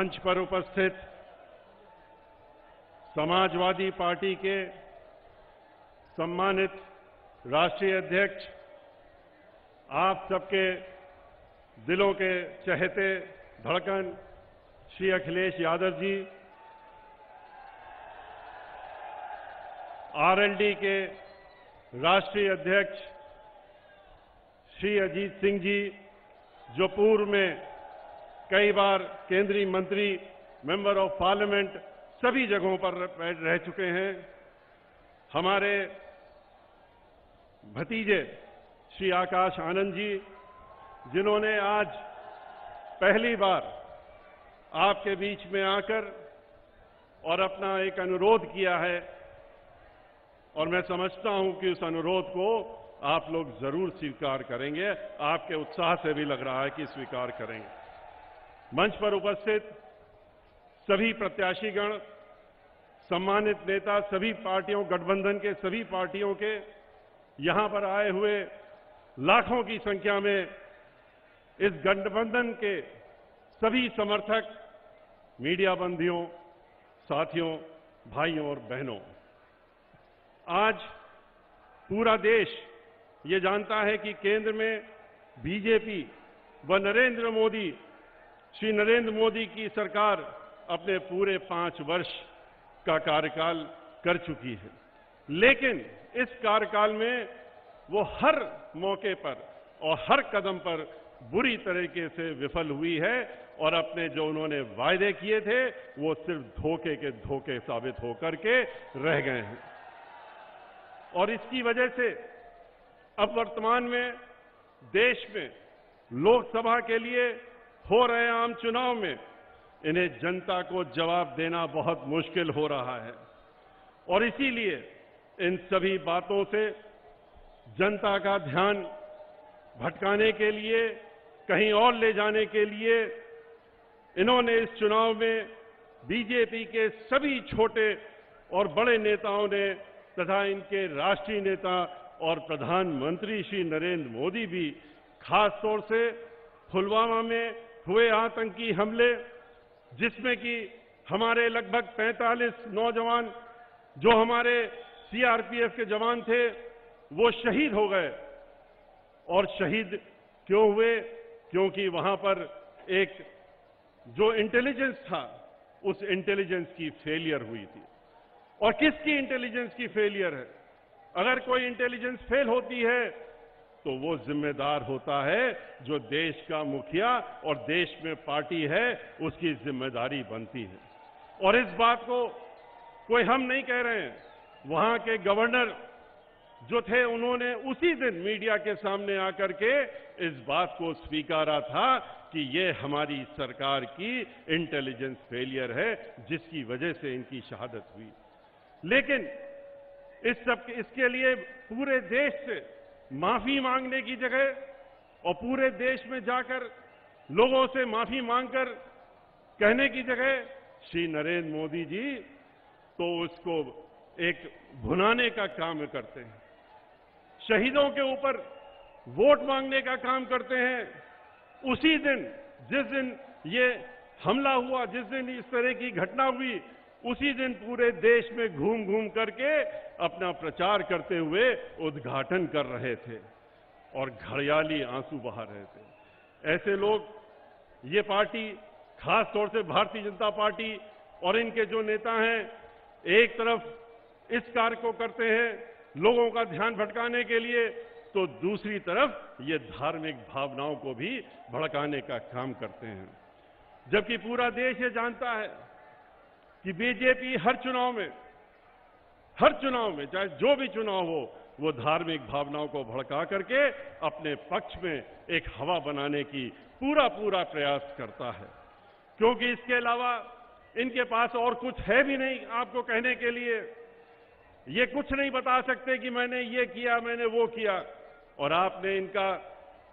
मंच पर उपस्थित समाजवादी पार्टी के सम्मानित राष्ट्रीय अध्यक्ष, आप सबके दिलों के चहेते धड़कन श्री अखिलेश यादव जी, आरएलडी के राष्ट्रीय अध्यक्ष श्री अजीत सिंह जी, जो पूर्व में कई बार केंद्रीय मंत्री, मेंबर ऑफ पार्लियामेंट सभी जगहों पर रह चुके हैं, हमारे भतीजे श्री आकाश आनंद जी, जिन्होंने आज पहली बार आपके बीच में आकर और अपना एक अनुरोध किया है, और मैं समझता हूं कि उस अनुरोध को आप लोग जरूर स्वीकार करेंगे। आपके उत्साह से भी लग रहा है कि स्वीकार करेंगे। मंच पर उपस्थित सभी प्रत्याशीगण, सम्मानित नेता, सभी पार्टियों, गठबंधन के सभी पार्टियों के यहां पर आए हुए लाखों की संख्या में इस गठबंधन के सभी समर्थक, मीडिया बंधुओं, साथियों, भाइयों और बहनों, आज पूरा देश ये जानता है कि केंद्र में बीजेपी व श्री नरेंद्र मोदी की सरकार अपने पूरे 5 वर्ष का कार्यकाल कर चुकी है। लेकिन इस कार्यकाल में वो हर मौके पर और हर कदम पर बुरी तरीके से विफल हुई है, और अपने जो उन्होंने वायदे किए थे वो सिर्फ धोखे के धोखे साबित होकर के रह गए हैं। और इसकी वजह से अब वर्तमान में देश में लोकसभा के लिए हो रहे आम चुनाव में इन्हें जनता को जवाब देना बहुत मुश्किल हो रहा है, और इसीलिए इन सभी बातों से जनता का ध्यान भटकाने के लिए, कहीं और ले जाने के लिए इन्होंने इस चुनाव में बीजेपी के सभी छोटे और बड़े नेताओं ने तथा इनके राष्ट्रीय नेता और प्रधानमंत्री श्री नरेंद्र मोदी भी खास तौर से पुलवामा में हुए आतंकी हमले, जिसमें कि हमारे लगभग 45 नौजवान जो हमारे सीआरपीएफ के जवान थे वो शहीद हो गए। और शहीद क्यों हुए? क्योंकि वहां पर एक जो इंटेलिजेंस था उस इंटेलिजेंस की फेलियर हुई थी। और किसकी इंटेलिजेंस की फेलियर है? अगर कोई इंटेलिजेंस फेल होती है तो वो जिम्मेदार होता है जो देश का मुखिया और देश में पार्टी है, उसकी जिम्मेदारी बनती है। और इस बात को कोई हम नहीं कह रहे हैं, वहां के गवर्नर जो थे उन्होंने उसी दिन मीडिया के सामने आकर के इस बात को स्वीकारा था कि ये हमारी सरकार की इंटेलिजेंस फेलियर है, जिसकी वजह से इनकी शहादत हुई। लेकिन इसके लिए पूरे देश से माफी मांगने की जगह और पूरे देश में जाकर लोगों से माफी मांगकर कहने की जगह श्री नरेंद्र मोदी जी तो उसको एक भुनाने का काम करते हैं, शहीदों के ऊपर वोट मांगने का काम करते हैं। उसी दिन जिस दिन ये हमला हुआ, जिस दिन इस तरह की घटना हुई, उसी दिन पूरे देश में घूम घूम करके अपना प्रचार करते हुए उद्घाटन कर रहे थे और घड़ियाली आंसू बहा रहे थे। ऐसे लोग, ये पार्टी, खास तौर से भारतीय जनता पार्टी और इनके जो नेता हैं, एक तरफ इस कार्य को करते हैं लोगों का ध्यान भटकाने के लिए, तो दूसरी तरफ ये धार्मिक भावनाओं को भी भड़काने का काम करते हैं। जबकि पूरा देश ये जानता है कि बीजेपी हर चुनाव में चाहे जो भी चुनाव हो, वो धार्मिक भावनाओं को भड़का करके अपने पक्ष में एक हवा बनाने की पूरा प्रयास करता है, क्योंकि इसके अलावा इनके पास और कुछ है भी नहीं आपको कहने के लिए। ये कुछ नहीं बता सकते कि मैंने ये किया, मैंने वो किया। और आपने इनका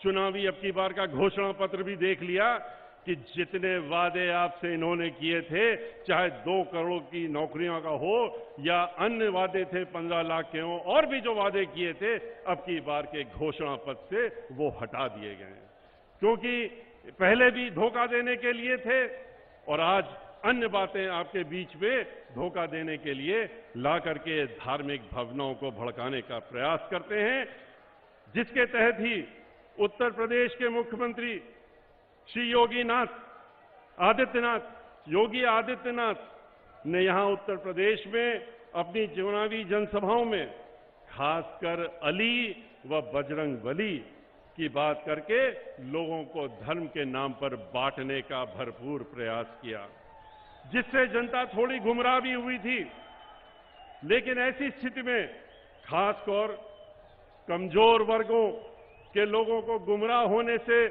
चुनावी अब की बार का घोषणा पत्र भी देख लिया कि जितने वादे आपसे इन्होंने किए थे, चाहे 2 करोड़ की नौकरियों का हो या अन्य वादे थे 15 लाख के हों, और भी जो वादे किए थे, अब की बार के घोषणा पत्र से वो हटा दिए गए हैं। क्योंकि पहले भी धोखा देने के लिए थे, और आज अन्य बातें आपके बीच में धोखा देने के लिए ला करके धार्मिक भावनाओं को भड़काने का प्रयास करते हैं, जिसके तहत ही उत्तर प्रदेश के मुख्यमंत्री श्री योगी आदित्यनाथ ने यहां उत्तर प्रदेश में अपनी चुनावी जनसभाओं में खासकर अली व बजरंगबली की बात करके लोगों को धर्म के नाम पर बांटने का भरपूर प्रयास किया, जिससे जनता थोड़ी गुमराह भी हुई थी। लेकिन ऐसी स्थिति में खासकर कमजोर वर्गों के लोगों को गुमराह होने से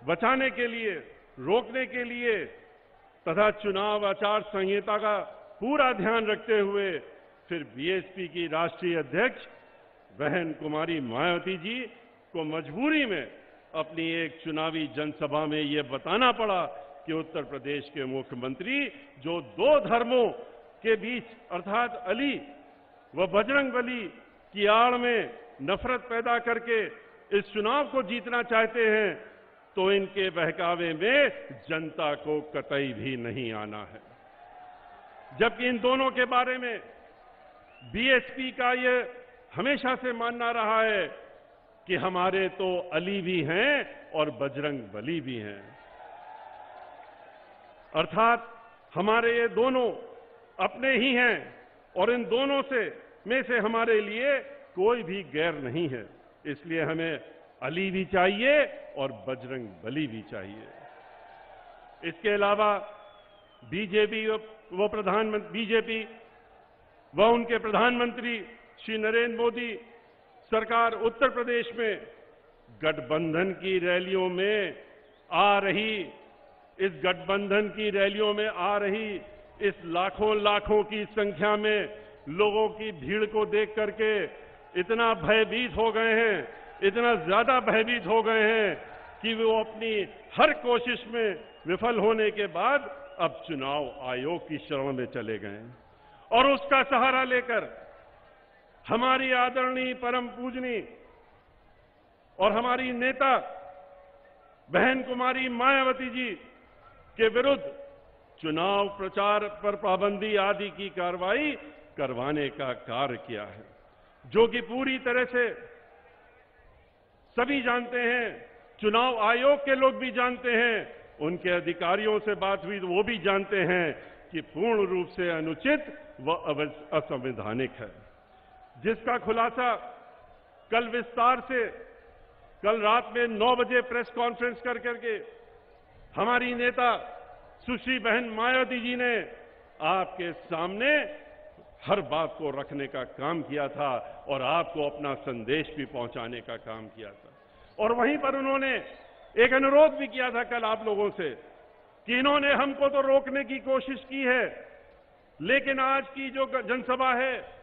बचाने के लिए, रोकने के लिए तथा चुनाव आचार संहिता का पूरा ध्यान रखते हुए फिर बीएसपी की राष्ट्रीय अध्यक्ष बहन कुमारी मायावती जी को मजबूरी में अपनी एक चुनावी जनसभा में ये बताना पड़ा कि उत्तर प्रदेश के मुख्यमंत्री जो दो धर्मों के बीच अर्थात अली व बजरंगबली की आड़ में नफरत पैदा करके इस चुनाव को जीतना चाहते हैं, तो इनके बहकावे में जनता को कतई भी नहीं आना है। जबकि इन दोनों के बारे में बीएसपी का ये हमेशा से मानना रहा है कि हमारे तो अली भी हैं और बजरंगबली भी हैं, अर्थात हमारे ये दोनों अपने ही हैं और इन दोनों में से हमारे लिए कोई भी गैर नहीं है। इसलिए हमें अली भी चाहिए और बजरंगबली भी चाहिए। इसके अलावा बीजेपी व उनके प्रधानमंत्री श्री नरेंद्र मोदी सरकार उत्तर प्रदेश में गठबंधन की रैलियों में आ रही इस लाखों की संख्या में लोगों की भीड़ को देख करके इतना भयभीत हो गए हैं, इतना ज्यादा भयभीत हो गए हैं कि वो अपनी हर कोशिश में विफल होने के बाद अब चुनाव आयोग की शरण में चले गए और उसका सहारा लेकर हमारी आदरणीय परम पूजनीय और हमारी नेता बहन कुमारी मायावती जी के विरुद्ध चुनाव प्रचार पर पाबंदी आदि की कार्रवाई करवाने का कार्य किया है, जो कि पूरी तरह से सभी जानते हैं, चुनाव आयोग के लोग भी जानते हैं, उनके अधिकारियों से बात हुई तो वो भी जानते हैं कि पूर्ण रूप से अनुचित व असंवैधानिक है, जिसका खुलासा कल रात में 9 बजे प्रेस कॉन्फ्रेंस करके हमारी नेता सुश्री बहन मायावती जी ने आपके सामने हर बात को रखने का काम किया था और आपको अपना संदेश भी पहुंचाने का काम किया था। और वहीं पर उन्होंने एक अनुरोध भी किया था कल आप लोगों से कि इन्होंने हमको तो रोकने की कोशिश की है, लेकिन आज की जो जनसभा है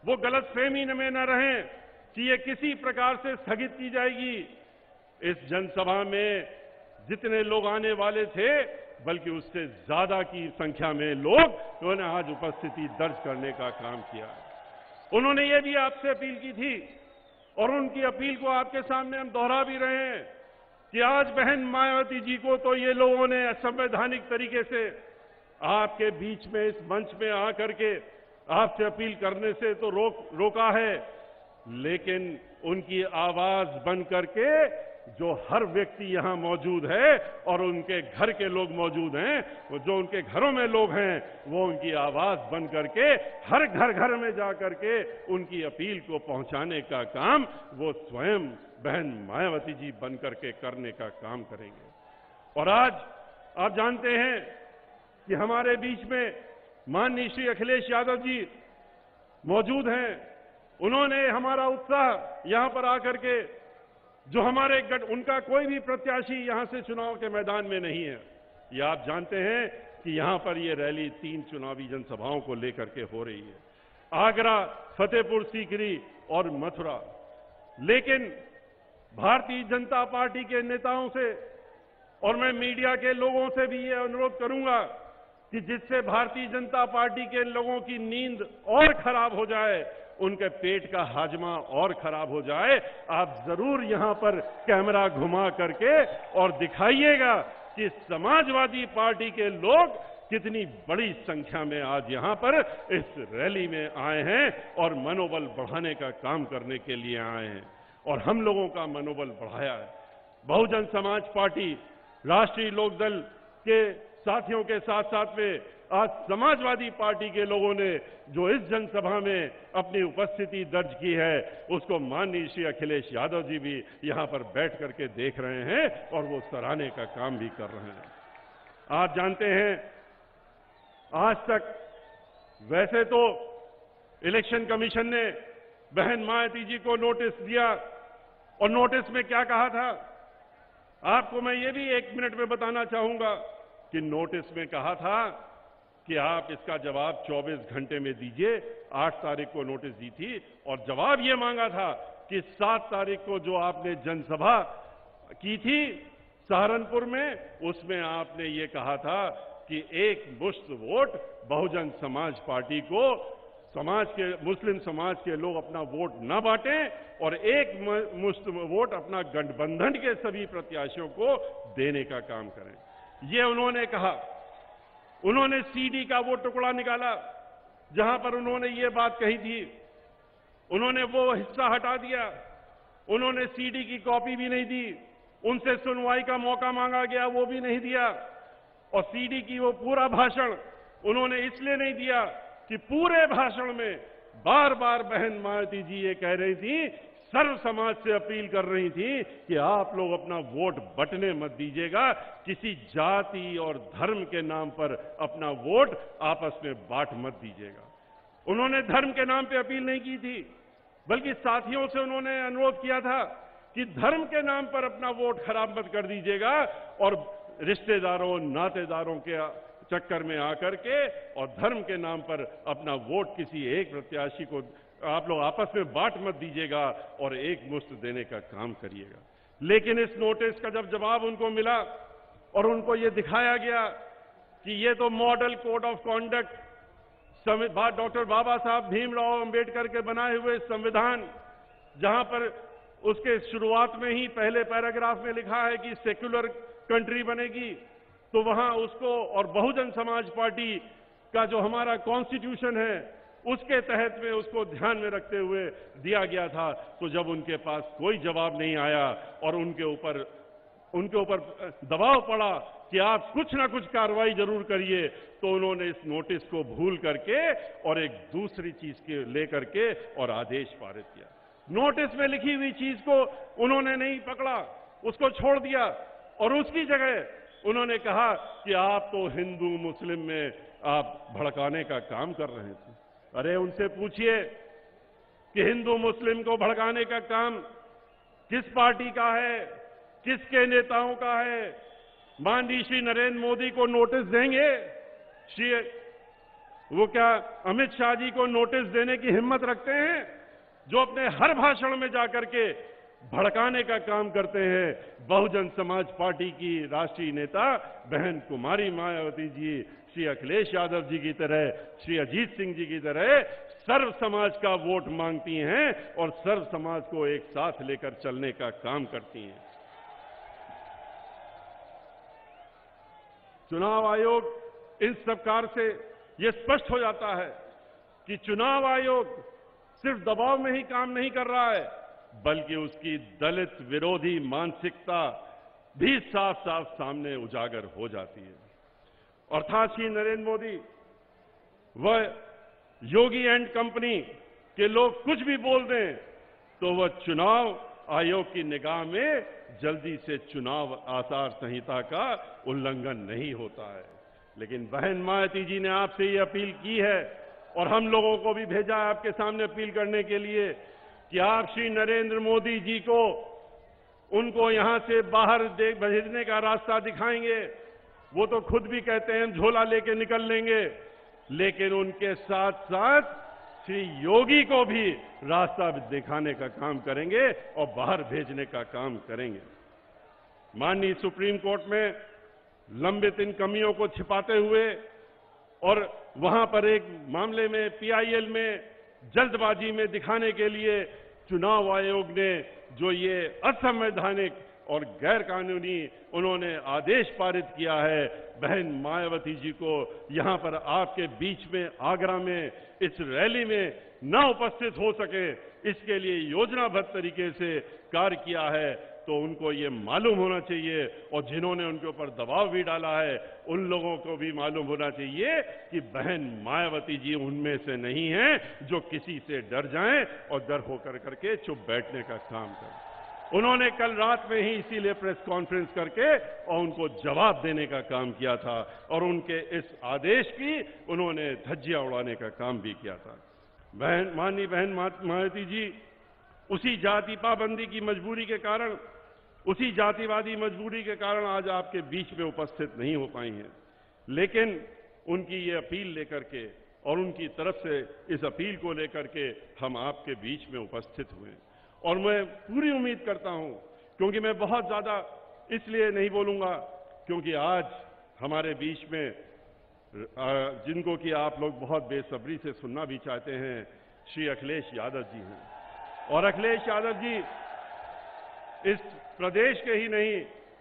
वो गलतफहमी में न रहे कि ये किसी प्रकार से स्थगित की जाएगी। इस जनसभा में जितने लोग आने वाले थे बल्कि उससे ज्यादा की संख्या में लोग उन्होंने आज उपस्थिति दर्ज करने का काम किया। उन्होंने ये भी आपसे अपील की थी और उनकी अपील को आपके सामने हम दोहरा भी रहे हैं कि आज बहन मायावती जी को तो ये लोगों ने असंवैधानिक तरीके से आपके बीच में इस मंच में आकर के आपसे अपील करने से तो रोका है, लेकिन उनकी आवाज बन करके जो हर व्यक्ति यहां मौजूद है और उनके घर के लोग मौजूद हैं, वो जो उनके घरों में लोग हैं, वो उनकी आवाज बन करके हर घर में जा करके उनकी अपील को पहुंचाने का काम वो स्वयं बहन मायावती जी बन करके करने का काम करेंगे। और आज आप जानते हैं कि हमारे बीच में माननीय श्री अखिलेश यादव जी मौजूद हैं। उन्होंने हमारा उत्साह यहां पर आकर के जो हमारे उनका कोई भी प्रत्याशी यहां से चुनाव के मैदान में नहीं है, ये आप जानते हैं कि यहां पर ये रैली 3 चुनावी जनसभाओं को लेकर के हो रही है, आगरा, फतेहपुर सीकरी और मथुरा। लेकिन भारतीय जनता पार्टी के नेताओं से और मैं मीडिया के लोगों से भी ये अनुरोध करूंगा कि जिससे भारतीय जनता पार्टी के लोगों की नींद और खराब हो जाए, उनके पेट का हाजमा और खराब हो जाए, आप जरूर यहां पर कैमरा घुमा करके और दिखाइएगा कि समाजवादी पार्टी के लोग कितनी बड़ी संख्या में आज यहां पर इस रैली में आए हैं और मनोबल बढ़ाने का काम करने के लिए आए हैं और हम लोगों का मनोबल बढ़ाया है। बहुजन समाज पार्टी, राष्ट्रीय लोकदल के साथियों के साथ साथ में आज समाजवादी पार्टी के लोगों ने जो इस जनसभा में अपनी उपस्थिति दर्ज की है, उसको माननीय श्री अखिलेश यादव जी भी यहां पर बैठ करके देख रहे हैं और वो सराहने का काम भी कर रहे हैं। आप जानते हैं, आज तक वैसे तो इलेक्शन कमीशन ने बहन मायावती जी को नोटिस दिया और नोटिस में क्या कहा था, आपको मैं ये भी 1 मिनट में बताना चाहूंगा कि नोटिस में कहा था कि आप इसका जवाब 24 घंटे में दीजिए। 8 तारीख को नोटिस दी थी और जवाब ये मांगा था कि 7 तारीख को जो आपने जनसभा की थी सहारनपुर में, उसमें आपने ये कहा था कि एक मुश्त वोट बहुजन समाज पार्टी को, समाज के, मुस्लिम समाज के लोग अपना वोट न बांटें और एक मुश्त वोट अपना गठबंधन के सभी प्रत्याशियों को देने का काम करें। ये उन्होंने कहा। उन्होंने सीडी का वो टुकड़ा निकाला जहां पर उन्होंने ये बात कही थी, उन्होंने वो हिस्सा हटा दिया। उन्होंने सीडी की कॉपी भी नहीं दी, उनसे सुनवाई का मौका मांगा गया, वो भी नहीं दिया। और सीडी की वो पूरा भाषण उन्होंने इसलिए नहीं दिया कि पूरे भाषण में बार बार बहन मायावती जी ये कह रही थी, सर्व समाज से अपील कर रही थी कि आप लोग अपना वोट बंटने मत दीजिएगा, किसी जाति और धर्म के नाम पर अपना वोट आपस में बांट मत दीजिएगा। उन्होंने धर्म के नाम पे अपील नहीं की थी, बल्कि साथियों से उन्होंने अनुरोध किया था कि धर्म के नाम पर अपना वोट खराब मत कर दीजिएगा और रिश्तेदारों नातेदारों के चक्कर में आकर के और धर्म के नाम पर अपना वोट किसी एक प्रत्याशी को आप लोग आपस में बांट मत दीजिएगा और एक मुश्त देने का काम करिएगा। लेकिन इस नोटिस का जब जवाब उनको मिला और उनको ये दिखाया गया कि ये तो model code of conduct doctor Baba Saheb Bhimrao Ambedkar के बनाए हुए संविधान, जहां पर उसके शुरुआत में ही पहले पैराग्राफ में लिखा है कि सेक्युलर कंट्री बनेगी, तो वहां उसको और बहुजन समाज पार्टी का जो हमारा कॉन्स्टिट्यूशन है उसके तहत में उसको ध्यान में रखते हुए दिया गया था। तो जब उनके पास कोई जवाब नहीं आया और उनके ऊपर दबाव पड़ा कि आप कुछ ना कुछ कार्रवाई जरूर करिए, तो उन्होंने इस नोटिस को भूल करके और एक दूसरी चीज के लेकर के और आदेश पारित किया। नोटिस में लिखी हुई चीज को उन्होंने नहीं पकड़ा, उसको छोड़ दिया और उसकी जगह उन्होंने कहा कि आप तो हिंदू मुस्लिम में आप भड़काने का काम कर रहे थे। अरे उनसे पूछिए कि हिंदू मुस्लिम को भड़काने का काम किस पार्टी का है, किसके नेताओं का है? माननीय श्री नरेंद्र मोदी को नोटिस देंगे? वो क्या अमित शाह जी को नोटिस देने की हिम्मत रखते हैं, जो अपने हर भाषण में जाकर के भड़काने का काम करते हैं? बहुजन समाज पार्टी की राष्ट्रीय नेता बहन कुमारी मायावती जी, श्री अखिलेश यादव जी की तरह, श्री अजीत सिंह जी की तरह सर्व समाज का वोट मांगती हैं और सर्व समाज को एक साथ लेकर चलने का काम करती हैं। चुनाव आयोग इन सरकार से यह स्पष्ट हो जाता है कि चुनाव आयोग सिर्फ दबाव में ही काम नहीं कर रहा है, बल्कि उसकी दलित विरोधी मानसिकता भी साफ साफ सामने उजागर हो जाती है। और था श्री नरेंद्र मोदी, वह योगी एंड कंपनी के लोग कुछ भी बोल दें तो वह चुनाव आयोग की निगाह में जल्दी से चुनाव आचार संहिता का उल्लंघन नहीं होता है। लेकिन बहन मायावती जी ने आपसे ये अपील की है और हम लोगों को भी भेजा है आपके सामने अपील करने के लिए कि आप श्री नरेंद्र मोदी जी को उनको यहां से बाहर भेजने का रास्ता दिखाएंगे। वो तो खुद भी कहते हैं हम झोला लेके निकल लेंगे, लेकिन उनके साथ साथ श्री योगी को भी रास्ता दिखाने का काम करेंगे और बाहर भेजने का काम करेंगे। माननीय सुप्रीम कोर्ट में लंबित इन कमियों को छिपाते हुए और वहां पर एक मामले में पीआईएल में जल्दबाजी में दिखाने के लिए चुनाव आयोग ने जो ये असंवैधानिक और गैर कानूनी उन्होंने आदेश पारित किया है। बहन मायावती जी को यहां पर आपके बीच में आगरा में इस रैली में न उपस्थित हो सके, इसके लिए योजनाबद्ध तरीके से कार्य किया है, तो उनको ये मालूम होना चाहिए, और जिन्होंने उनके ऊपर दबाव भी डाला है उन लोगों को भी मालूम होना चाहिए कि बहन मायावती जी उनमें से नहीं हैं जो किसी से डर जाएं और डर होकर करके चुप बैठने का काम करें। उन्होंने कल रात में ही इसीलिए प्रेस कॉन्फ्रेंस करके और उनको जवाब देने का काम किया था, और उनके इस आदेश की उन्होंने धज्जियां उड़ाने का काम भी किया था। माननीय बहन मायावती जी उसी जाति पाबंदी की मजबूरी के कारण, उसी जातिवादी मजबूरी के कारण आज आपके बीच में उपस्थित नहीं हो पाई हैं, लेकिन उनकी ये अपील लेकर के और उनकी तरफ से इस अपील को लेकर के हम आपके बीच में उपस्थित हुए, और मैं पूरी उम्मीद करता हूं, क्योंकि मैं बहुत ज्यादा इसलिए नहीं बोलूंगा क्योंकि आज हमारे बीच में जिनको कि आप लोग बहुत बेसब्री से सुनना भी चाहते हैं, श्री अखिलेश यादव जी हैं। और अखिलेश यादव जी इस प्रदेश के ही नहीं,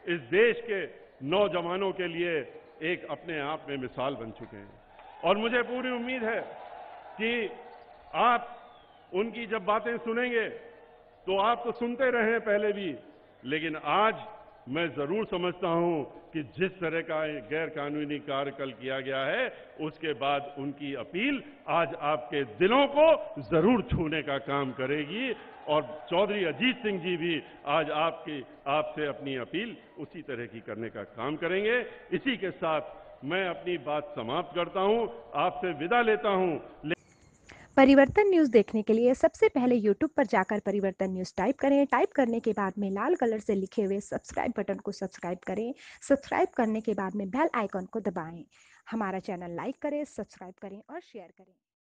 इस देश के नौजवानों के लिए एक अपने आप में मिसाल बन चुके हैं, और मुझे पूरी उम्मीद है कि आप उनकी जब बातें सुनेंगे तो आप तो सुनते रहे हैं पहले भी, लेकिन आज मैं जरूर समझता हूं कि जिस तरह का गैर कानूनी कार्य कल किया गया है, उसके बाद उनकी अपील आज आपके दिलों को जरूर छूने का काम करेगी, और चौधरी अजीत सिंह जी भी आज आपसे अपनी अपील उसी तरह की करने का काम करेंगे। इसी के साथ मैं अपनी बात समाप्त करता हूं, आपसे विदा लेता हूं। परिवर्तन न्यूज़ देखने के लिए सबसे पहले YouTube पर जाकर परिवर्तन न्यूज़ टाइप करें। टाइप करने के बाद में लाल कलर से लिखे हुए सब्सक्राइब बटन को सब्सक्राइब करें। सब्सक्राइब करने के बाद में बेल आइकन को दबाएं। हमारा चैनल लाइक करें, सब्सक्राइब करें और शेयर करें।